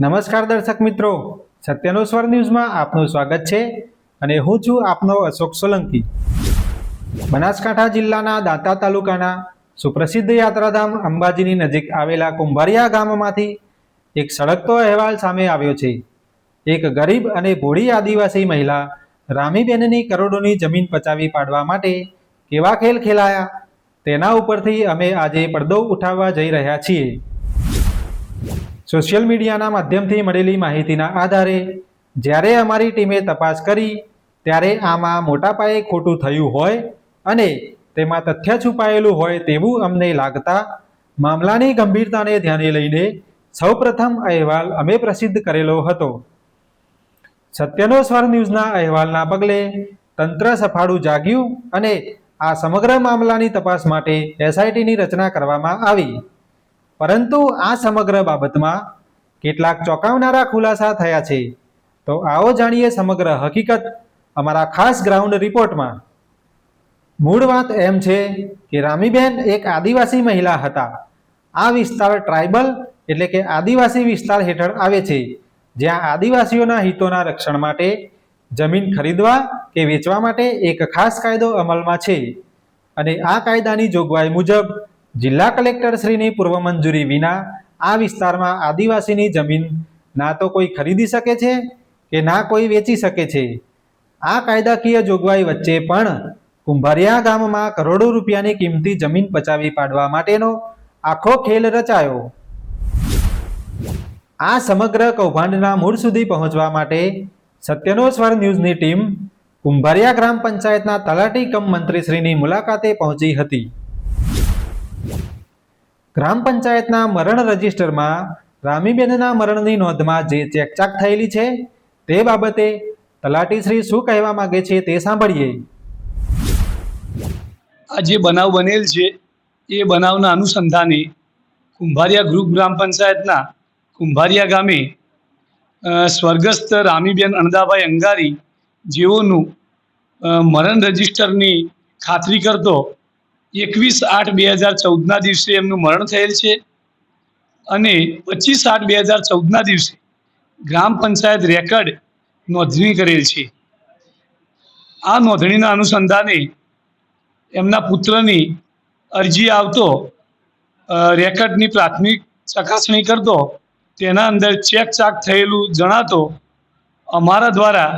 નમસ્કાર દર્શક મિત્રો, સત્યનો સ્વર ન્યૂઝમાં આપનું સ્વાગત છે અને હું છું આપનો અશોક સોલંકી। બનાસકાંઠા જિલ્લાના દાંતા તાલુકાના સુપ્રસિદ્ધ યાત્રાધામ અંબાજીની નજીક આવેલા કુંભારિયા ગામમાંથી એક સળગતો અહેવાલ સામે આવ્યો છે। એક ગરીબ અને ભોળી આદિવાસી મહિલા રામીબેનની કરોડોની જમીન પચાવી પાડવા માટે કેવા ખેલ ખેલાયા તેના ઉપરથી અમે આજે પડદો ઉઠાવવા જઈ રહ્યા છીએ। સોશિયલ મીડિયાના માધ્યમથી મળેલી માહિતીના આધારે જ્યારે અમારી ટીમે તપાસ કરી ત્યારે આમાં મોટા પાયે ખોટું થયું હોય અને તેમાં તથ્ય છુપાયેલું હોય તેવું અમને લાગતા મામલાની ગંભીરતાને ધ્યાને લઈને સૌપ્રથમ અહેવાલ અમે પ્રસિદ્ધ કરેલો હતો। સત્યનો સ્વર ન્યૂઝના અહેવાલના પગલે તંત્ર સફાળું જાગ્યું અને આ સમગ્ર મામલાની તપાસ માટે એસઆઈટીની રચના કરવામાં આવી। પરંતુ આ સમગ્ર બાબતમાં કેટલાક ચોંકાવનારા ખુલાસા થયા છે। તો આવો જાણીએ સમગ્ર હકીકત અમારા ખાસ ગ્રાઉન્ડ રિપોર્ટમાં। મૂળ વાત એમ છે કે રામીબેન એક આદિવાસી મહિલા હતા। આ વિસ્તાર ટ્રાઇબલ એટલે કે આદિવાસી વિસ્તાર હેઠળ આવે છે, જ્યાં આદિવાસીઓના હિતોના રક્ષણ માટે જમીન ખરીદવા કે વેચવા માટે એક ખાસ કાયદો અમલમાં છે અને આ કાયદાની જોગવાઈ મુજબ જિલ્લા કલેક્ટરશ્રીની પૂર્વ મંજૂરી વિના આ વિસ્તારમાં આદિવાસીની જમીન ના તો કોઈ ખરીદી શકે છે કે ના કોઈ વેચી શકે છે। આ કાયદાકીય જોગવાઈ વચ્ચે પણ કુંભારિયા ગામમાં કરોડો રૂપિયાની કિંમતી જમીન પચાવી પાડવા માટેનો આખો ખેલ રચાયો। આ સમગ્ર કૌભાંડના મૂળ સુધી પહોંચવા માટે સત્યનો સ્વર ન્યૂઝની ટીમ કુંભારિયા ગ્રામ પંચાયતના તલાટી કમ મંત્રીશ્રીની મુલાકાતે પહોંચી હતી। ગ્રામ પંચાયતના મરણ રજિસ્ટરમાં રામીબેનના મરણની નોંધમાં જે ચેકચાક થયેલી છે તે બાબતે તલાટીશ્રી શું કહેવા માંગે છે તે સાંભળીએ। આ જે બનાવ બનેલ છે એ બનાવના અનુસંધાને કુંભારિયા ગ્રુપ ગ્રામ પંચાયતના કુંભારિયા ગામે સ્વર્ગસ્થ રામીબેન અણદાભાઈ અંગારી જેઓનું મરણ રજિસ્ટરની ખાતરી કરતો 21/8/2014ના દિવસે એમનું મરણ થયેલ છે અને 25/8/2014ના દિવસે ગ્રામ પંચાયત રેકર્ડ નોંધણી કરેલ છે। આ નોંધણીના અનુસંધાને એમના પુત્રની અરજી આવતો રેકર્ડની પ્રાથમિક ચકાસણી કરતો તેના અંદર ચેકચાક થયેલું જણાતો અમારા દ્વારા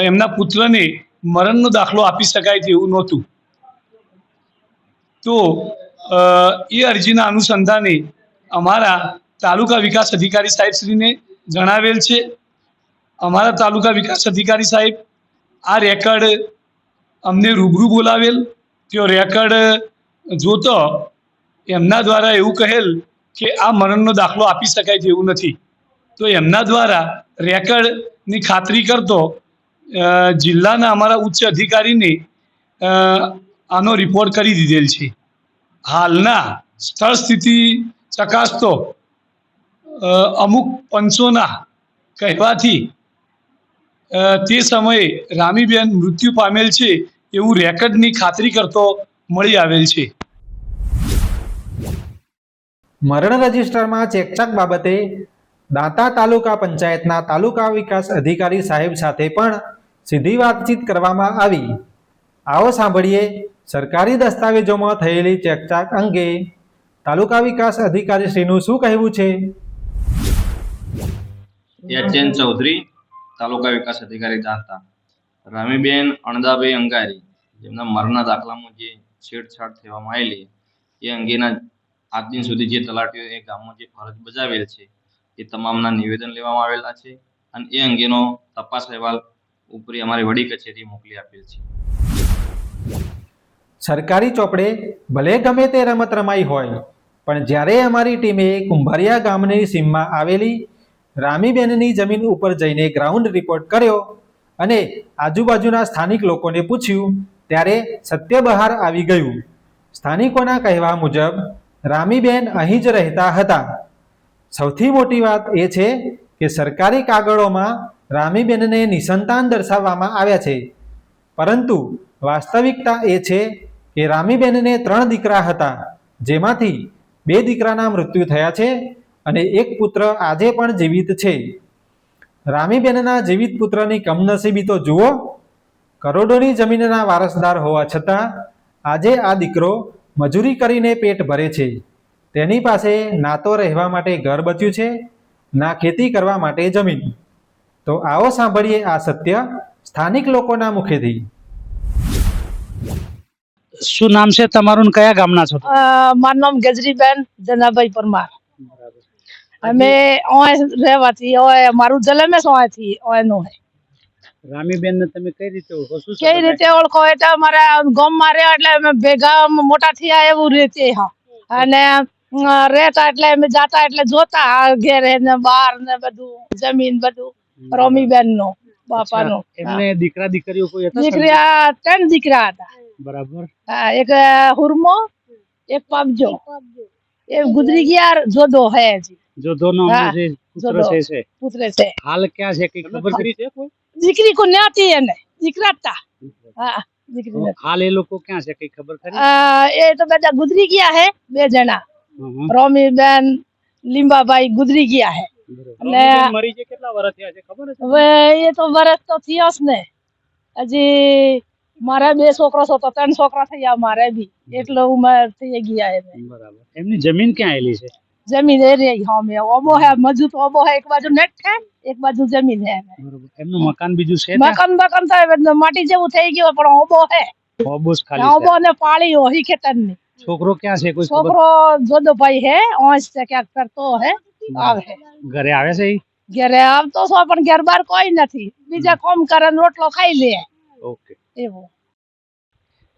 એમના પુત્રને મરણનો દાખલો આપી શકાય તેવું નહોતું। તો એ અરજીના અનુસંધાને અમારા તાલુકા વિકાસ અધિકારી સાહેબશ્રીને જણાવેલ છે। અમારા તાલુકા વિકાસ અધિકારી સાહેબ આ રેકર્ડ અમને રૂબરૂ બોલાવેલ। તેઓ રેકર્ડ જોતો એમના દ્વારા એવું કહેલ કે આ મરણનો દાખલો આપી શકાય તેવું નથી। તો એમના દ્વારા રેકર્ડની ખાતરી કરતો જિલ્લાના અમારા ઉચ્ચ અધિકારીને આનો રિપોર્ટ કરી દીધેલ છે। હાલના સ્થળ સ્થિતિ ચકાસતો અમુક પંચોના કહેવાથી તે સમયે રામીબેન મૃત્યુ પામેલ છે એવું રેકર્ડની ખાતરી કરતો મળી આવેલ છે। મરણ રજિસ્ટરમાં ચેકચાક બાબતે દાંતા તાલુકા પંચાયતના તાલુકા વિકાસ અધિકારી સાહેબ સાથે પણ સીધી વાતચીત કરવામાં આવી। આવો સાંભળીએ સરકારી દસ્તાવેજોમાં થયેલી ચેકચાક અંગે તાલુકા વિકાસ અધિકારીશ્રીનું શું કહેવું છે। એચએન ચૌધરી, તાલુકા વિકાસ અધિકારી દાંતા। રામીબેન અણદાભાઈ અંગારી જેમના મરણના દાખલામાં જે છેડછાડ થવામાં આવેલી એ અંગેના આજ દિન સુધી જે તલાટીઓ એ ગામમાં જે ફરજ બજાવેલ છે એ તમામના નિવેદન લેવામાં આવેલા છે અને એ અંગેનો તપાસ અહેવાલ ઉપરી અમારી વડી કચેરી મોકલી આપેલ છે। સરકારી ચોપડે ભલે ગમે તે રમત રમાઈ હોય, પણ જ્યારે અમારી ટીમે કુંભારિયા ગામની સીમમાં આવેલી રામીબેનની જમીન ઉપર જઈને ગ્રાઉન્ડ રિપોર્ટ કર્યો અને આજુબાજુના સ્થાનિક લોકોને પૂછ્યું ત્યારે સત્ય બહાર આવી ગયું। સ્થાનિકોના કહેવા મુજબ રામીબેન અહીં જ રહેતા હતા। સૌથી મોટી વાત એ છે કે સરકારી કાગળોમાં રામીબેનને નિસંતાન દર્શાવવામાં આવ્યા છે, પરંતુ વાસ્તવિકતા એ છે કે રામીબેનને 3 દીકરા હતા, જેમાંથી 2 દીકરાના મૃત્યુ થયા છે અને એક પુત્ર આજે પણ જીવિત છે. રામીબેનના જીવિત પુત્રની કમનસીબી તો જુઓ. કરોડોની જમીનના વારસદાર હોવા છતાં આજે આ દીકરો મજૂરી કરીને પેટ ભરે છે. તેની પાસે ના તો રહેવા માટે ઘર બચ્યું છે, ના ખેતી કરવા માટે જમીન. તો આવો સાંભળીએ આ સત્ય સ્થાનિક લોકોના મુખેથી. શું નામ છે તમારું ને કયા ગામના છો? મારું નામ ગજરીબેન જનાભાઈ પરમાર. અમે ઓય રહેવાથી ઓય મારું જલમે સોયથી ઓયનું હે. રામીબેન ને તમે કઈ રીતે ઓળખો? શું કઈ રીતે ઓળખો એટલે અમારા ગામમાં રહ્યા એટલે અમે ભેગા મોટા થયા એવું રીતે હા. અને રહેતા એટલે અમે જાતા એટલે જોતા ઘેરે ને બહાર ને બધું જમીન બધું રોમીબેન નો બાપાનો. એમને દીકરા દીકરીઓ કોઈ હતા? દીકરા 3 દીકરા હતા. બરાબર. હા, એક હુરમો, એક પાબજો. એ ગુજરી ગયા, જોધો હે હજી. જોધો નો હા, જે પુત્ર જોધો. છે પુત્ર છે. હાલ ક્યાં છે કઈ ખબર કરી છે કોઈ? દીકરી કો ન્યાતી એને દીકરા હતા. હા, દીકરી નથી. હાલ એ લોકો ક્યાં છે કઈ ખબર કરી? એ તો બધા ગુજરી ગયા હે 2 જણા. હમ. રોમીબેન લીંબાભાઈ ગુજરી ગયા હે. રામીબેન મરી જે કેટલા વર્ષ થયા છે ખબર છે? હવે એ તો વરસ તો થયો જ ને. હજી મારા 2 છોકરા છો તો 3 છોકરા થયા મારે બી. એટલો ઉંમર થઈ ગયા હે. બરાબર. એમની જમીન ક્યાં આવેલી છે? જમીન એ રહી હમે ઓબો હે, મજૂત ઓબો હે, એક બાજુ નેટ છે, એક બાજુ જમીન હે. બરાબર. એમનું મકાન બીજું છે ત્યાં? મકાન તો માટી જેવું થઈ ગયું પણ ઓબો હે. ઓબો જ ખાલી ઓબો છે. ને પાળી હોઈ ખેતર ની. છોકરો ક્યાં છે કોઈ ખબર? છોકરો જોધોભાઈ હે, ઓંસ છે ક્યાંક કરતો હે, આવે હે. ઘરે આવે છે ઈ? ઘરે આવતો છો પણ ઘર બાર કોઈ નથી, બીજા કોમ કરે ને રોટલો ખાઈ લે ઓકે. એવું.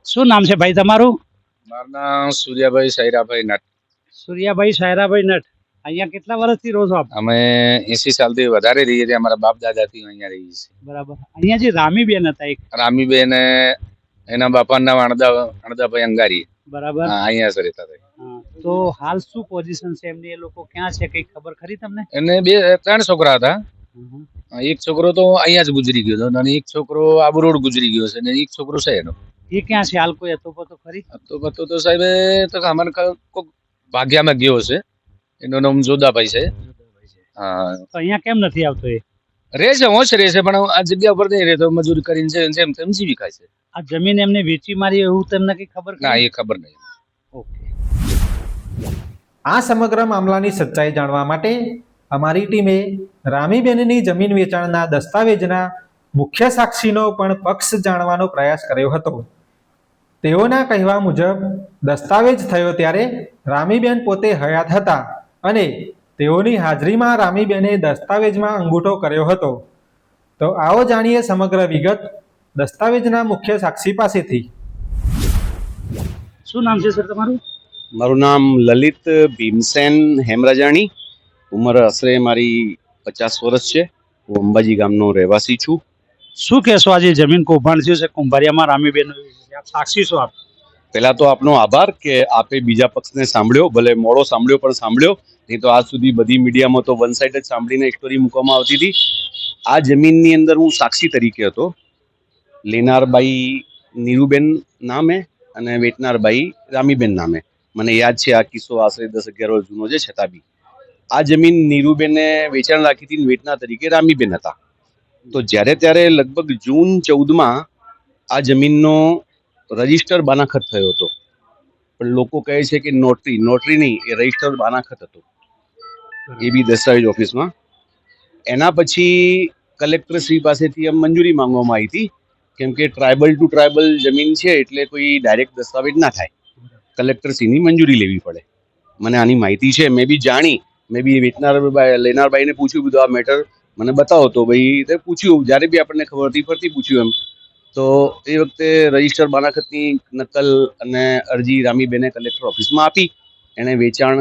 શું નામ છે ભાઈ તમારું? મારું નામ સૂર્યાભાઈ સૈરાભાઈ નટ. સૂર્યાભાઈ સાયરાભાઈ નટ. અહીંયા કેટલા વર્ષથી રહો છો આપ? અમે 80 સાલથી વધારે રહીએ છીએ. અમારા બાપ દાદાથી અહીંયા રહીએ છીએ. બરાબર. અહીંયા જે રામીબેન હતા એક. રામીબેન એના બાપાનું નામ અણદાભાઈ અંગારી. બરાબર. હા, અહીંયા જ રહેતા હતા. હા, તો હાલ શું પોઝિશન છે એમની? એ લોકો ક્યાં છે કઈ ખબર ખરી તમને? એને 3 છોકરા હતા. એક છોકરો તો અહીંયા જ ગુજરી ગયો હતો અને એક છોકરો આબુ રોડ ગુજરી ગયો છે અને એક છોકરો છે એનો. એ ક્યાં છે હાલ? કોઈ હતો પતો ખરી? તો સાહેબ તો અમારે કોઈક ભાગ્યામાં ગયો છે. એનું નામ જોદાભાઈ છે. હા, તો અહીંયા કેમ નથી આવતો એ? રહે છે, હોશ રહે છે પણ આ જગ્યા ઉપર નહીં રહેતો. મજૂરી કરીને છે જેમ તેમ જીવી ખાય છે. આ જમીન એમને વેચી મારી એવું તમને કઈ ખબર ના, ખરી? એ ખબર નહીં. ઓકે. આ સમગ્ર મામલાની સચ્ચાઈ જાણવા માટે અમારી ટીમે રામીબેનની જમીન વેચાણના દસ્તાવેજના મુખ્ય સાક્ષીનો પણ પક્ષ જાણવાનો પ્રયાસ કર્યો હતો. તેઓના કહેવા મુજબ દસ્તાવેજ થયો ત્યારે રામીબેન પોતે હયાત હતા અને તેઓની હાજરીમાં રામીબેને દસ્તાવેજમાં અંગૂઠો કર્યો હતો. તો આવો જાણીએ સમગ્ર વિગત દસ્તાવેજના મુખ્ય સાક્ષી પાસેથી. શું નામ છે સર તમારું? મારું નામ લલિત ભીમસેન હેમરાજાણી. ઉંમર આશરે મારી 50 વર્ષ છે. હું અંબાજી ગામનો રહેવાસી છું. શું કહેશો આજે જમીન કૌભાંડ થયું છે કુંભારિયામાં રામીબેન? આપ સાક્ષી છો આપ. પહેલા તો આપનો આભાર કે આપે બીજા પક્ષને સાંભળ્યો, ભલે મોડો સાંભળ્યો પણ સાંભળ્યો. નહીં તો આજ સુધી બધી મીડિયામાં તો વન સાઇડ જ સાંભળીને સ્ટોરી મૂકવામાં આવતી હતી. આ જમીનની અંદર હું સાક્ષી તરીકે હતો. લેનારબાઈ નીરુબેન નામે અને વેચનારબાઈ રામીબેન નામે. મને યાદ છે આ કિસ્સો આશરે 10-11 વર્ષ જૂનો છે. છતાં બી આ જમીન નીરુબેને વેચાણ રાખી હતી, વેચનાર તરીકે રામીબેન હતા. તો જ્યારે ત્યારે લગભગ જૂન 14માં આ જમીનનો રજિસ્ટર બાનાખત થયો હતો. પણ લોકો કહે છે કે નોટરી નહીં, એ રજિસ્ટર બાનાખત હતો, એ બી દસ્તાવેજ ઓફિસમાં. એના પછી કલેક્ટર શ્રી પાસેથી આમ મંજૂરી માંગવામાં આવી હતી, કેમ કે ટ્રાયબલ ટુ ટ્રાયબલ જમીન છે એટલે કોઈ ડાયરેક્ટ દસ્તાવેજ ના થાય, કલેક્ટર શ્રીની મંજૂરી લેવી પડે. મને આની માહિતી છે, મેં બી જાણી, મેં બી લેનારબાઈને પૂછ્યું બધું આ મેટર મને બતાવો. તો ભાઈ તે પૂછ્યું, જ્યારે બી આપણને ખબર હતી ફરતી પૂછ્યું એમ. તો એ વખતે રજિસ્ટર બાનાખતની નકલ અને અરજી રામીબેને કલેક્ટર ઓફિસમાં આપી. એણે વેચાણ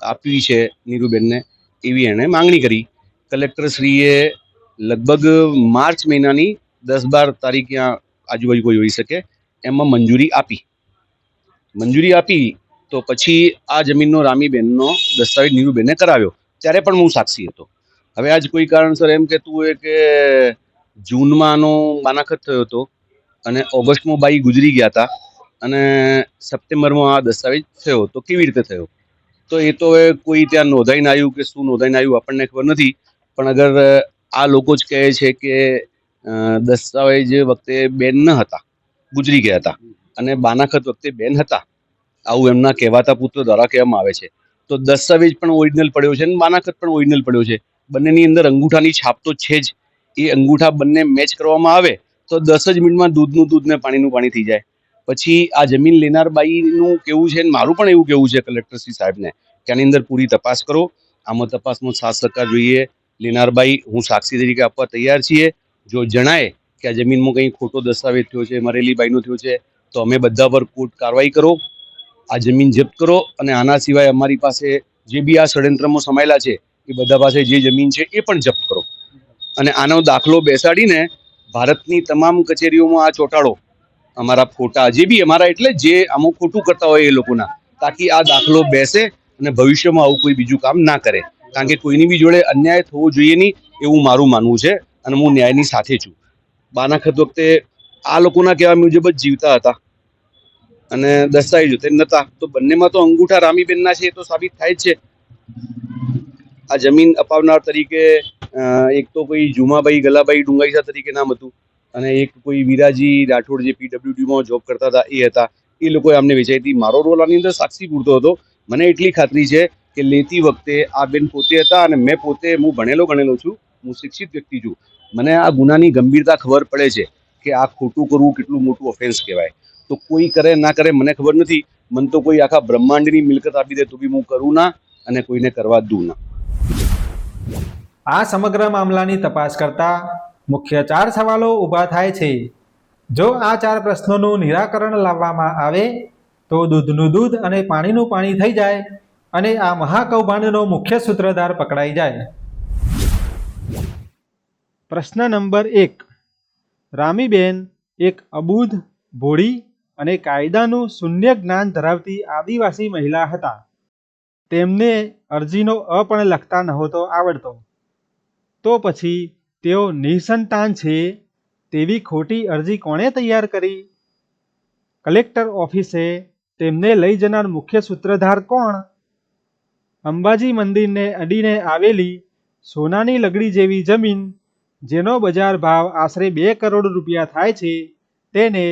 આપવી છે નીરુબેનને એવી એણે માંગણી કરી. કલેક્ટરશ્રીએ લગભગ માર્ચ મહિનાની 10-12 તારીખ આજુબાજુ કોઈ હોઈ શકે એમાં મંજૂરી આપી. તો પછી આ જમીનનો રામીબેનનો દસ્તાવેજ નીરુબેને કરાવ્યો. ત્યારે પણ હું સાક્ષી હતો. હવે આજ કોઈ કારણસર એમ કહેતું હોય કે જૂનમાં આનો બાનાખત થયો હતો અને ઓગસ્ટમાં બાઈ ગુજરી ગયા હતા અને સપ્ટેમ્બરમાં આ દસ્તાવેજ થયો, તો કેવી રીતે થયો? તો એ તો હવે કોઈ ત્યાં નોંધાઈને આવ્યું કે શું નોંધાઈને આવ્યું આપણને ખબર નથી. પણ અગર આ લોકો જ કહે છે કે દસ્તાવેજ વખતે બેન ન હતા, ગુજરી ગયા હતા, અને બાનાખત વખતે બેન હતા, આવું એમના કહેવાતા પુત્ર દ્વારા કહેવામાં આવે છે. તો દસ્તાવેજ પણ ઓરિજિનલ પડ્યો છે અને બાનાખત પણ ઓરિજિનલ પડ્યો છે. બંનેની અંદર અંગૂઠાની છાપ તો છે જ. એ અંગૂઠા બંને મેચ કરવામાં આવે તો 10 જ મિનિટમાં દૂધનું દૂધ ને પાણીનું પાણી થઈ જાય. પછી આ જમીન લેનાર બાઈનું કેવું છે, મારું પણ એવું કેવું છે કલેક્ટર શ્રી સાહેબને કે આની અંદર પૂરી તપાસ કરો. આમાં તપાસમાં સાથ સહકાર જોઈએ. લેનાર બાઈ હું સાક્ષી તરીકે આપવા તૈયાર છીએ. જો જણાય કે આ જમીનમાં કંઈ ખોટો દસ્તાવેજ થયો છે, મરેલી બાઈનો થયો છે, તો અમે બધા પર કોર્ટ કાર્યવાહી કરો, આ જમીન જપ્ત કરો. અને આના સિવાય અમારી પાસે જે બી આ ષડયંત્રમાં સમાયેલા છે એ બધા પાસે જે જમીન છે એ પણ જપ્ત કરો. અને આનો દાખલો બેસાડીને ભારતની તમામ કચેરીઓમાં આ ચોંટાડો, અમારા ફોટા જે બી અમારા, એટલે જે અમુક ખોટું કરતા હોય એ લોકોના, તાકી આ દાખલો બેસે અને ભવિષ્યમાં આવું કોઈ બીજું કામ ના કરે. કારણ કે કોઈની બી જોડે અન્યાય થવો જોઈએ નહીં એવું મારું માનવું છે અને હું ન્યાયની સાથે છું. બાનાખત વખતે આ લોકોના કહેવા મુજબ જ જીવતા હતા અને દસ્તાવેજ તે નહોતા. તો બંનેમાં તો અંગૂઠા રામીબેનના છે એ તો સાબિત થાય જ છે. આ જમીન અપાવનાર તરીકે એક તો કોઈ જુમાભાઈ ગલાભાઈ ડુંગાઈસા તરીકે નામ હતું અને એક કોઈ વિરાજી રાઠોડ જે પીડબ્લ્યુડીમાં જોબ કરતા હતા એ હતા. એ લોકોએ અમને વેચાઈ હતી. મારો રોલ આની અંદર સાક્ષી પૂરતો હતો. મને એટલી ખાતરી છે કે લેતી વખતે આ બેન પોતે હતા અને મેં પોતે, હું ભણેલો છું, હું શિક્ષિત વ્યક્તિ છું. મને આ ગુનાની ગંભીરતા ખબર પડે છે કે આ ખોટું કરવું કેટલું મોટું ઓફેન્સ કહેવાય. તો કોઈ કરે ના કરે મને ખબર નથી. મને તો કોઈ આખા બ્રહ્માંડની મિલકત આપી દે તો બી હું કરું ના અને કોઈને કરવા દઉં ના. આ સમગ્ર મામલાની તપાસ કરતા મુખ્ય 4 સવાલો ઊભા થાય છે. જો આ 4 પ્રશ્નોનું નિરાકરણ લાવવામાં આવે તો દૂધનું દૂધ અને પાણીનું પાણી થઈ જાય અને આ મહાકૌભાંડનો મુખ્ય સૂત્રધાર પકડાઈ જાય. પ્રશ્ન નંબર 1. રામીબેન એક અબૂધ, ભોળી અને કાયદાનું શૂન્ય જ્ઞાન ધરાવતી આદિવાસી મહિલા હતા. તેમને અરજીનો અ પણ લખતા નહોતો આવડતો. તો પછી તેઓ નિસંતાન છે તેવી ખોટી અરજી કોણે તૈયાર કરી? કલેક્ટર ઓફિસે તેમને લઈ જનાર મુખ્ય સૂત્રધાર કોણ? અંબાજી મંદિરને અડીને આવેલી સોનાની લગડી જેવી જમીન, જેનો બજાર ભાવ આશરે 2 કરોડ રૂપિયા થાય છે, તેને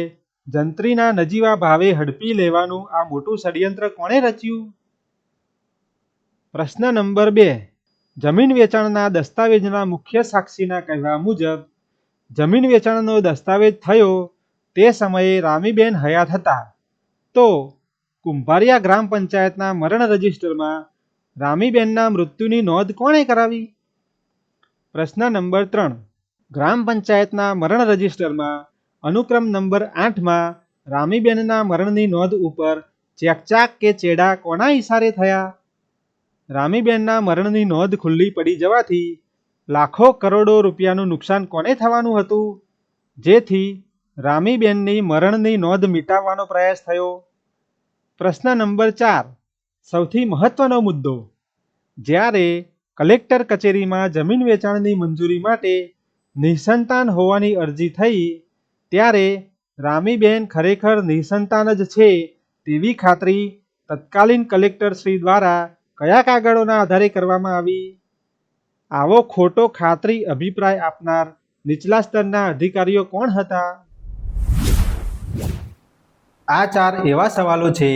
જંત્રીના નજીવા ભાવે હડપી લેવાનું આ મોટું ષડયંત્ર કોણે રચ્યું? પ્રશ્ન નંબર 2. જમીન વેચાણના દસ્તાવેજના મુખ્ય સાક્ષીના કહેવા મુજબ જમીન વેચાણનો દસ્તાવેજ થયો તે સમયે રામીબેન હયાત હતા. તો કુંભારિયા ગ્રામ પંચાયતના મરણ રજિસ્ટરમાં રામીબેનના મૃત્યુની નોંધ કોણે કરાવી? પ્રશ્ન નંબર 3. ગ્રામ પંચાયતના મરણ રજિસ્ટરમાં અનુક્રમ નંબર 8માં રામીબેનના મરણની નોંધ ઉપર ચેકચાક કે ચેડા કોના ઇશારે થયા? રામીબેનના મરણની નોંધ ખુલ્લી પડી જવાથી લાખો કરોડો રૂપિયાનું નુકસાન કોને થવાનું હતું, જેથી રામીબેનની મરણની નોંધ મિટાવવાનો પ્રયાસ થયો? પ્રશ્ન નંબર 4. સૌથી મહત્વનો મુદ્દો. જ્યારે કલેક્ટર કચેરીમાં જમીન વેચાણની મંજૂરી માટે નિસંતાન હોવાની અરજી થઈ ત્યારે રામીબેન ખરેખર નિસંતાન જ છે તેવી ખાતરી તત્કાલીન કલેક્ટર શ્રી દ્વારા કયા કાગળોના આધારે કરવામાં આવી? આવો ખોટો ખાતરી અભિપ્રાય આપનાર નીચલા સ્તરના અધિકારીઓ કોણ હતા? આ 4 એવા સવાલો છે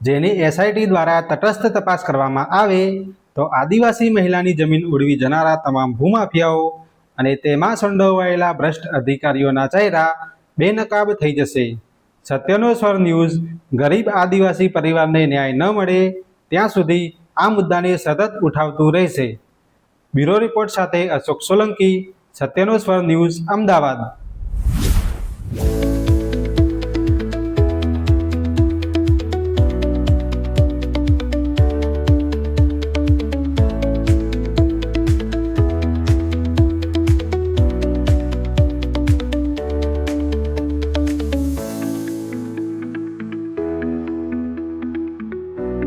જેની એસઆઈટી દ્વારા તટસ્થ તપાસ કરવામાં આવે તો આદિવાસી મહિલાની જમીન ઉડવી જનારા તમામ ભૂમાફિયાઓ અને તેમાં સંડોવાયેલા ભ્રષ્ટ અધિકારીઓના ચહેરા બેનકાબ થઈ જશે. સત્યનો સ્વર ન્યૂઝ ગરીબ આદિવાસી પરિવારને ન્યાય ન મળે ત્યાં સુધી આ મુદ્દાને સતત ઉઠાવતું રહેશે. બ્યુરો રિપોર્ટ સાથે અશોક સોલંકી, સત્યનો સ્વર ન્યૂઝ, અમદાવાદ.